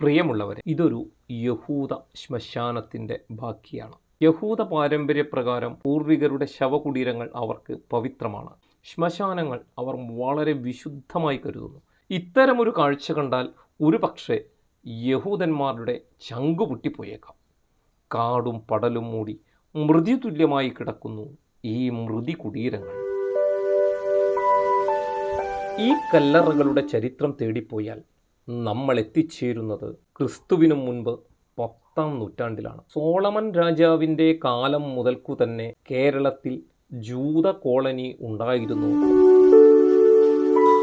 പ്രിയമുള്ളവരെ, ഇതൊരു യഹൂദ ശ്മശാനത്തിൻ്റെ ബാക്കിയാണ്. യഹൂദ പാരമ്പര്യപ്രകാരം പൂർവികരുടെ ശവകുടീരങ്ങൾ അവർക്ക് പവിത്രമാണ്. ശ്മശാനങ്ങൾ അവർ വളരെ വിശുദ്ധമായി കരുതുന്നു. ഇത്തരമൊരു കാഴ്ച കണ്ടാൽ ഒരു പക്ഷേ യഹൂദന്മാരുടെ ചങ്കു പൊട്ടിപ്പോയേക്കാം. കാടും പടലും മൂടി മൃതിതുല്യമായി കിടക്കുന്നു ഈ മൃതി കുടീരങ്ങൾ. ഈ കല്ലറകളുടെ ചരിത്രം തേടിപ്പോയാൽ നമ്മൾ എത്തിച്ചേരുന്നത് ക്രിസ്തുവിനു മുൻപ് 10-ാം നൂറ്റാണ്ടിലാണ്. സോളമൻ രാജാവിൻ്റെ കാലം മുതൽക്കു തന്നെ കേരളത്തിൽ ജൂത കോളനി ഉണ്ടായിരുന്നു.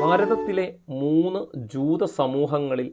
ഭാരതത്തിലെ 3 ജൂത സമൂഹങ്ങളിൽ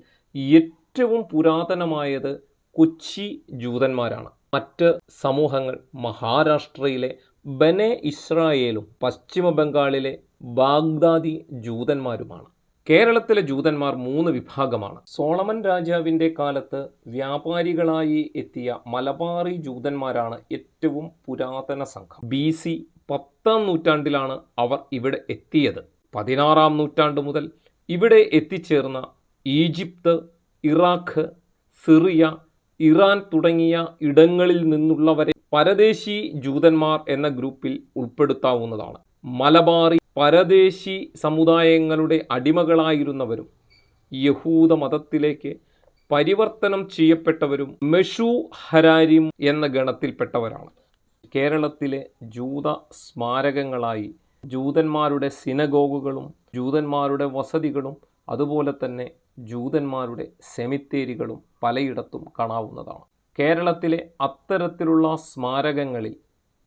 ഏറ്റവും പുരാതനമായത് കൊച്ചി ജൂതന്മാരാണ്. മറ്റ് സമൂഹങ്ങൾ മഹാരാഷ്ട്രയിലെ ബനെ ഇസ്രായേലും പശ്ചിമ ബംഗാളിലെ ബാഗ്ദാദി ജൂതന്മാരുമാണ്. കേരളത്തിലെ ജൂതന്മാർ 3 വിഭാഗമാണ്. സോളമൻ രാജാവിൻ്റെ കാലത്ത് വ്യാപാരികളായി എത്തിയ മലബാറി ജൂതന്മാരാണ് ഏറ്റവും പുരാതന സംഘം. BC 10-ാം നൂറ്റാണ്ടിലാണ് അവർ ഇവിടെ എത്തിയത്. 16-ാം നൂറ്റാണ്ട് മുതൽ ഇവിടെ എത്തിച്ചേർന്ന ഈജിപ്ത്, ഇറാഖ്, സിറിയ, ഇറാൻ തുടങ്ങിയ ഇടങ്ങളിൽ നിന്നുള്ളവരെ പരദേശി ജൂതന്മാർ എന്ന ഗ്രൂപ്പിൽ ഉൾപ്പെടുത്താവുന്നതാണ്. മലബാറി പരദേശി സമുദായങ്ങളുടെ അടിമകളായിരുന്നവരും യഹൂദ മതത്തിലേക്ക് പരിവർത്തനം ചെയ്യപ്പെട്ടവരും മെഷു ഹരാരിം എന്ന ഗണത്തിൽപ്പെട്ടവരാണ്. കേരളത്തിലെ ജൂത സ്മാരകങ്ങളായി ജൂതന്മാരുടെ സിനഗോഗുകളും ജൂതന്മാരുടെ വസതികളും അതുപോലെ തന്നെ ജൂതന്മാരുടെ സെമിത്തേരികളും പലയിടത്തും കാണാവുന്നതാണ്. കേരളത്തിലെ അത്തരത്തിലുള്ള സ്മാരകങ്ങളിൽ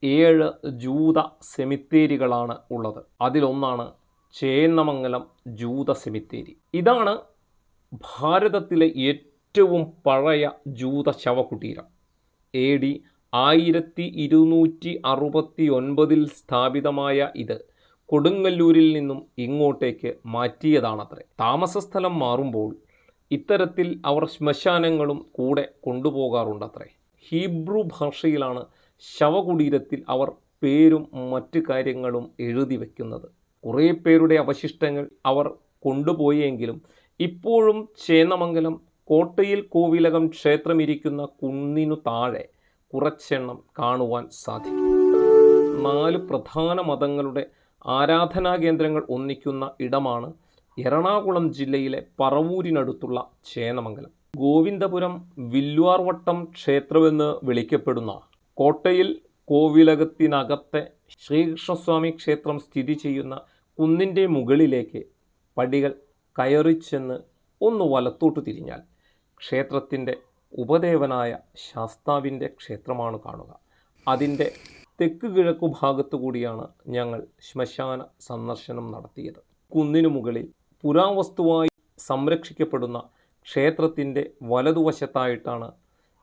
7 ജൂത സെമിത്തേരികളാണ് ഉള്ളത്. അതിലൊന്നാണ് ചേന്നമംഗലം ജൂത സെമിത്തേരി. ഇതാണ് ഭാരതത്തിലെ ഏറ്റവും പഴയ ജൂത ശവകുടീരം. AD 1269 സ്ഥാപിതമായ ഇത് കൊടുങ്ങല്ലൂരിൽ നിന്നും ഇങ്ങോട്ടേക്ക് മാറ്റിയതാണത്രേ. താമസസ്ഥലം മാറുമ്പോൾ ഇത്തരത്തിൽ അവർ ശ്മശാനങ്ങളും കൂടെ കൊണ്ടുപോകാറുണ്ടത്രേ. ഹീബ്രു ഭാഷയിലാണ് ശവകുടീരത്തിൽ അവർ പേരും മറ്റു കാര്യങ്ങളും എഴുതി വയ്ക്കുന്നത്. കുറേ പേരുടെ അവശിഷ്ടങ്ങൾ അവർ കൊണ്ടുപോയെങ്കിലും ഇപ്പോഴും ചേന്നമംഗലം കോട്ടയിൽ കോവിലകം ക്ഷേത്രമിരിക്കുന്ന കുന്നിനു താഴെ കുറച്ചെണ്ണം കാണുവാൻ സാധിക്കും. 4 പ്രധാന മതങ്ങളുടെ ആരാധനാ കേന്ദ്രങ്ങൾ ഒന്നിക്കുന്ന ഇടമാണ് എറണാകുളം ജില്ലയിലെ പറവൂരിനടുത്തുള്ള ചേന്നമംഗലം. ഗോവിന്ദപുരം വില്വാർവട്ടം ക്ഷേത്രമെന്ന് വിളിക്കപ്പെടുന്ന കോട്ടയിൽ കോവിലകത്തിനകത്തെ ശ്രീകൃഷ്ണസ്വാമി ക്ഷേത്രം സ്ഥിതി ചെയ്യുന്ന കുന്നിൻ്റെ മുകളിലേക്ക് പടികൾ കയറിച്ചെന്ന് ഒന്ന് വലത്തോട്ട് തിരിഞ്ഞാൽ ക്ഷേത്രത്തിൻ്റെ ഉപദേവനായ ശാസ്താവിൻ്റെ ക്ഷേത്രമാണ് കാണുക. അതിൻ്റെ തെക്ക് കിഴക്കു ഭാഗത്തു കൂടിയാണ് ഞങ്ങൾ ശ്മശാന സന്ദർശനം നടത്തിയത്. കുന്നിനു മുകളിൽ പുരാവസ്തുവായി സംരക്ഷിക്കപ്പെടുന്ന ക്ഷേത്രത്തിൻ്റെ വലതുവശത്തായിട്ടാണ്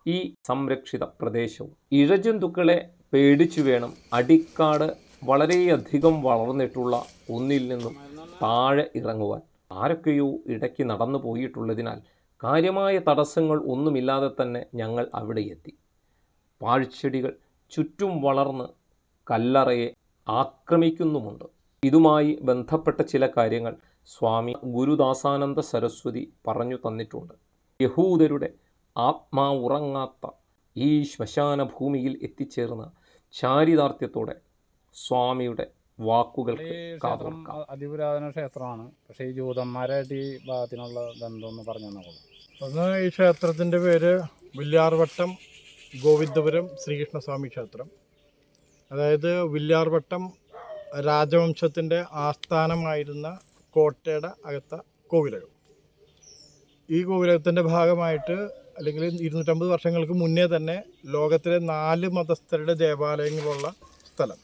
ഈ സംരക്ഷിത പ്രദേശവും. ഇഴജന്തുക്കളെ പേടിച്ചു വേണം അടിക്കാട് വളരെയധികം വളർന്നിട്ടുള്ള ഒന്നിൽ നിന്നും താഴെ ഇറങ്ങുവാൻ. ആരൊക്കെയോ ഇടയ്ക്ക് നടന്നു പോയിട്ടുള്ളതിനാൽ കാര്യമായ തടസ്സങ്ങൾ ഒന്നുമില്ലാതെ തന്നെ ഞങ്ങൾ അവിടെ എത്തി. പാഴ്ചെടികൾ ചുറ്റും വളർന്ന് കല്ലറയെ ആക്രമിക്കുന്നുമുണ്ട്. ഇതുമായി ബന്ധപ്പെട്ട ചില കാര്യങ്ങൾ സ്വാമി ഗുരുദാസാനന്ദ സരസ്വതി പറഞ്ഞു തന്നിട്ടുണ്ട്. യഹൂദരുടെ ആത്മാവുറങ്ങാത്ത ഈ ശ്മശാന ഭൂമിയിൽ എത്തിച്ചേർന്ന ചാരിതാർത്ഥ്യത്തോടെ സ്വാമിയുടെ വാക്കുകൾക്ക് കാതോർക്കാം. അതിപുരാതന ക്ഷേത്രമാണ്. പക്ഷേ ഈ ജൂതന്മാരായിട്ട് ഈ ഭാഗത്തിനുള്ള ബന്ധം ഒന്ന് പറഞ്ഞു തന്നോളൂ. ഒന്ന്, ഈ ക്ഷേത്രത്തിൻ്റെ പേര് വില്യാർവട്ടം ഗോവിന്ദപുരം ശ്രീകൃഷ്ണസ്വാമി ക്ഷേത്രം. അതായത് വില്യാർവട്ടം രാജവംശത്തിൻ്റെ ആസ്ഥാനമായിരുന്ന കോട്ടയുടെ അകത്ത കോവിലകം. ഈ കോവിലകത്തിൻ്റെ ഭാഗമായിട്ട് അല്ലെങ്കിൽ 250 വർഷങ്ങൾക്ക് മുന്നേ തന്നെ ലോകത്തിലെ 4 മതസ്ഥരുടെ ദേവാലയങ്ങളുള്ള സ്ഥലം.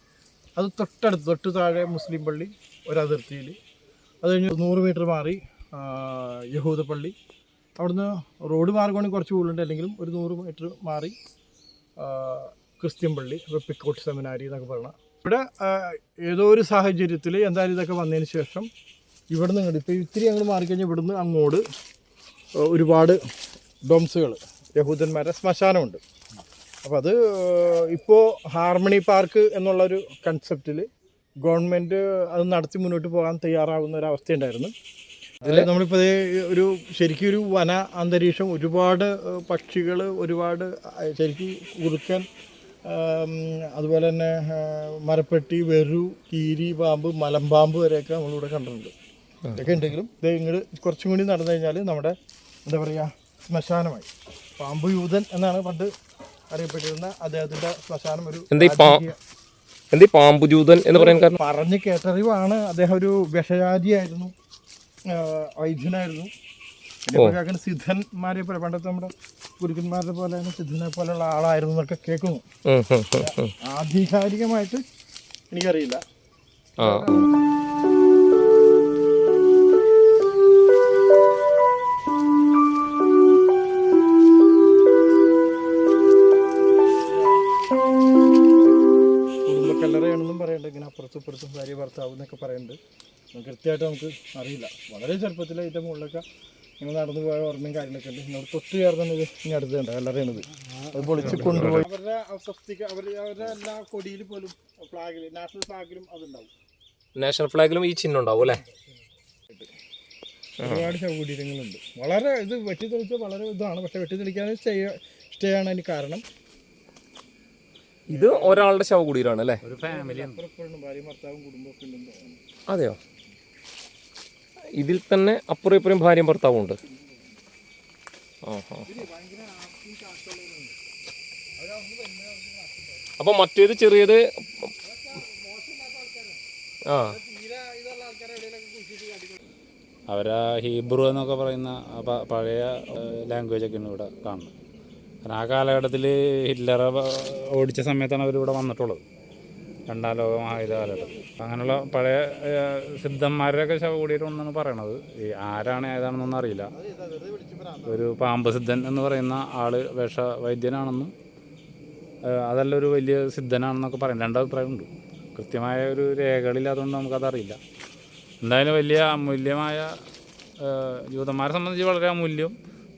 അത് തൊട്ട് താഴെ മുസ്ലിം പള്ളി ഒരതിർത്തിയിൽ, അത് കഴിഞ്ഞ് 100 മീറ്റർ മാറി യഹൂദ പള്ളി, അവിടുന്ന് റോഡ് മാർഗമാണെങ്കിൽ കുറച്ച് കൂടുതലുണ്ട്, അല്ലെങ്കിലും ഒരു 100 മീറ്റർ മാറി ക്രിസ്ത്യൻ പള്ളി, വെപ്പിക്കോട്ട് സെമിനാരി എന്നൊക്കെ പറഞ്ഞാൽ. ഇവിടെ ഏതോ ഒരു സാഹചര്യത്തിൽ എന്തായാലും ഇതൊക്കെ വന്നതിന് ശേഷം ഇവിടുന്ന് ഇങ്ങോട്ട് ഇപ്പോൾ ഇത്തിരി ഞങ്ങൾ മാറിക്കഴിഞ്ഞാൽ ഇവിടുന്ന് അങ്ങോട്ട് ഒരുപാട് ഡോംസുകൾ, യഹൂദന്മാരുടെ ശ്മശാനമുണ്ട്. അപ്പോൾ അത് ഇപ്പോൾ ഹാർമണി പാർക്ക് എന്നുള്ളൊരു കൺസെപ്റ്റിൽ ഗവൺമെൻറ് അത് നടത്തി മുന്നോട്ട് പോകാൻ തയ്യാറാവുന്ന ഒരവസ്ഥയുണ്ടായിരുന്നു. അതിൽ നമ്മളിപ്പോൾ ഒരു ശരിക്കും ഒരു വന അന്തരീക്ഷം, ഒരുപാട് പക്ഷികൾ, ഒരുപാട് ശരിക്കും കുറുക്കൻ, അതുപോലെ തന്നെ മരപ്പെട്ടി, വെരു, കീരി പാമ്പ്, മലമ്പാമ്പ് വരെയൊക്കെ നമ്മളിവിടെ കണ്ടിട്ടുണ്ട്. ഇതൊക്കെ ഉണ്ടെങ്കിലും ഇത് ഇങ്ങോട്ട് കുറച്ചും കൂടി നടന്നു കഴിഞ്ഞാൽ നമ്മുടെ എന്താ പറയുക ശ്മശാനമായി. പാമ്പ് യൂതൻ എന്നാണ് പണ്ട് അറിയപ്പെട്ടിരുന്ന അദ്ദേഹത്തിൻ്റെ ശ്മശാനം. ഒരു എന്തീ പാമ്പുജൂതൻ എന്ന് പറയാൻ കാരണം? പറഞ്ഞ് കേട്ടറിവാണ്. അദ്ദേഹം ഒരു വിഷജാതിയായിരുന്നു, വൈദ്യനായിരുന്നു. പിന്നെ സിദ്ധന്മാരെ പോലെ, പണ്ടത്തെ നമ്മുടെ ഗുരുക്കന്മാരുടെ പോലെ തന്നെ സിദ്ധനെ പോലെയുള്ള ആളായിരുന്നു എന്നൊക്കെ കേൾക്കുന്നു. ആധികാരികമായിട്ട് എനിക്കറിയില്ല. കുടുംബക്കല്ലറയാണെന്നും പറയുന്നുണ്ട്. ഇങ്ങനെ അപ്പുറത്തും ഇപ്പുറത്തും ഭാര്യ ഭർത്താവ് എന്നൊക്കെ പറയുന്നുണ്ട്. കൃത്യമായിട്ട് നമുക്ക് അറിയില്ല. വളരെ ചെറുപ്പത്തിൽ അതിൻ്റെ മുകളിലൊക്കെ ഇങ്ങനെ നടന്നു പോയ ഓർമ്മയും കാര്യങ്ങളൊക്കെ ഉണ്ട്. നമ്മൾ തൊട്ട് ചേർന്നത് ഇനി അടുത്തുണ്ട് കല്ലറയാണിത്. അത് പൊളിച്ച് കൊണ്ടുപോയി അവരുടെ സ്വസ്തിക, അവരുടെ എല്ലാ കൊടിയിൽ പോലും ഫ്ലാഗിൽ, നാഷണൽ ഫ്ലാഗിലും അതുണ്ടാവും. നാഷണൽ ഫ്ലാഗിലും ഈ ചിഹ്നം ഉണ്ടാവും അല്ലേ? ഒരുപാട് ശവകുടീരങ്ങളുണ്ട്. വളരെ ഇത് വെട്ടിത്തെളിച്ച വളരെ ഇതാണ്. പക്ഷെ വെട്ടിത്തെളിക്കാൻ സ്റ്റേ ആണ് അതിന് കാരണം. ഇത് ഒരാളുടെ ശവകുടീരാണ് അല്ലേ? ഒരു ഫാമിലി, ഭാര്യയും ഭർത്താവും കുടുംബമൊക്കെ ഉണ്ടെന്ന്. അതെയോ? ഇതിൽ തന്നെ അപ്പുറം ഇപ്പുറം ഭാര്യയും ഭർത്താവും ഉണ്ട്. അപ്പൊ മറ്റേത് ചെറിയത് അവരാ ഹീബ്രു എന്നൊക്കെ പറയുന്ന പഴയ ലാംഗ്വേജ് ഒക്കെയാണ് ഇവിടെ കാണുന്നത്. കാരണം ആ കാലഘട്ടത്തിൽ ഹിറ്റ്ലറെ ഓടിച്ച സമയത്താണ് അവരിവിടെ വന്നിട്ടുള്ളത്, രണ്ടാം ലോക മഹായുദ്ധ കാലഘട്ടത്തിൽ. അങ്ങനെയുള്ള പഴയ സിദ്ധന്മാരുടെയൊക്കെ ശവകുടീരം ഒന്നാണ് പറയണത്. ഈ ആരാണ് ഏതാണെന്നൊന്നും അറിയില്ല. ഒരു പാമ്പ് സിദ്ധൻ എന്ന് പറയുന്ന ആൾ വൈദ്യനാണെന്നും അതല്ല ഒരു വലിയ സിദ്ധനാണെന്നൊക്കെ പറയും. രണ്ടഭിപ്രായമുണ്ട്. കൃത്യമായ ഒരു രേഖകളില്ലാത്തതുകൊണ്ട് നമുക്കതറിയില്ല. എന്തായാലും വലിയ അമൂല്യമായ, ജൂതന്മാരെ സംബന്ധിച്ച് വളരെ അമൂല്യം,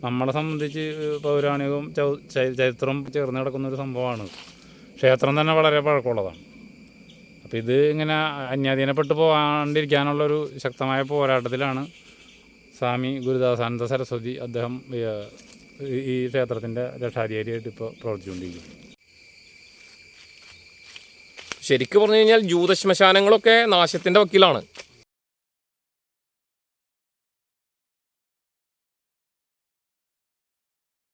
നമ്മളെ സംബന്ധിച്ച് പൗരാണികവും ചരിത്രവും ചേർന്ന് കിടക്കുന്ന ഒരു സംഭവമാണ്. ക്ഷേത്രം തന്നെ വളരെ പഴക്കമുള്ളതാണ്. അപ്പോൾ ഇത് ഇങ്ങനെ അന്യാധീനപ്പെട്ടു പോകാണ്ടിരിക്കാനുള്ളൊരു ശക്തമായ പോരാട്ടത്തിലാണ് സ്വാമി ഗുരുദാസാനന്ദ സരസ്വതി അദ്ദേഹം ഈ ക്ഷേത്രത്തിൻ്റെ രക്ഷാധികാരിയായിട്ട് ഇപ്പോൾ പ്രവർത്തിച്ചുകൊണ്ടിരിക്കുന്നത്. ശരിക്കും പറഞ്ഞു കഴിഞ്ഞാൽ ജൂത ശ്മശാനങ്ങളൊക്കെ നാശത്തിൻ്റെ വക്കീലാണ്.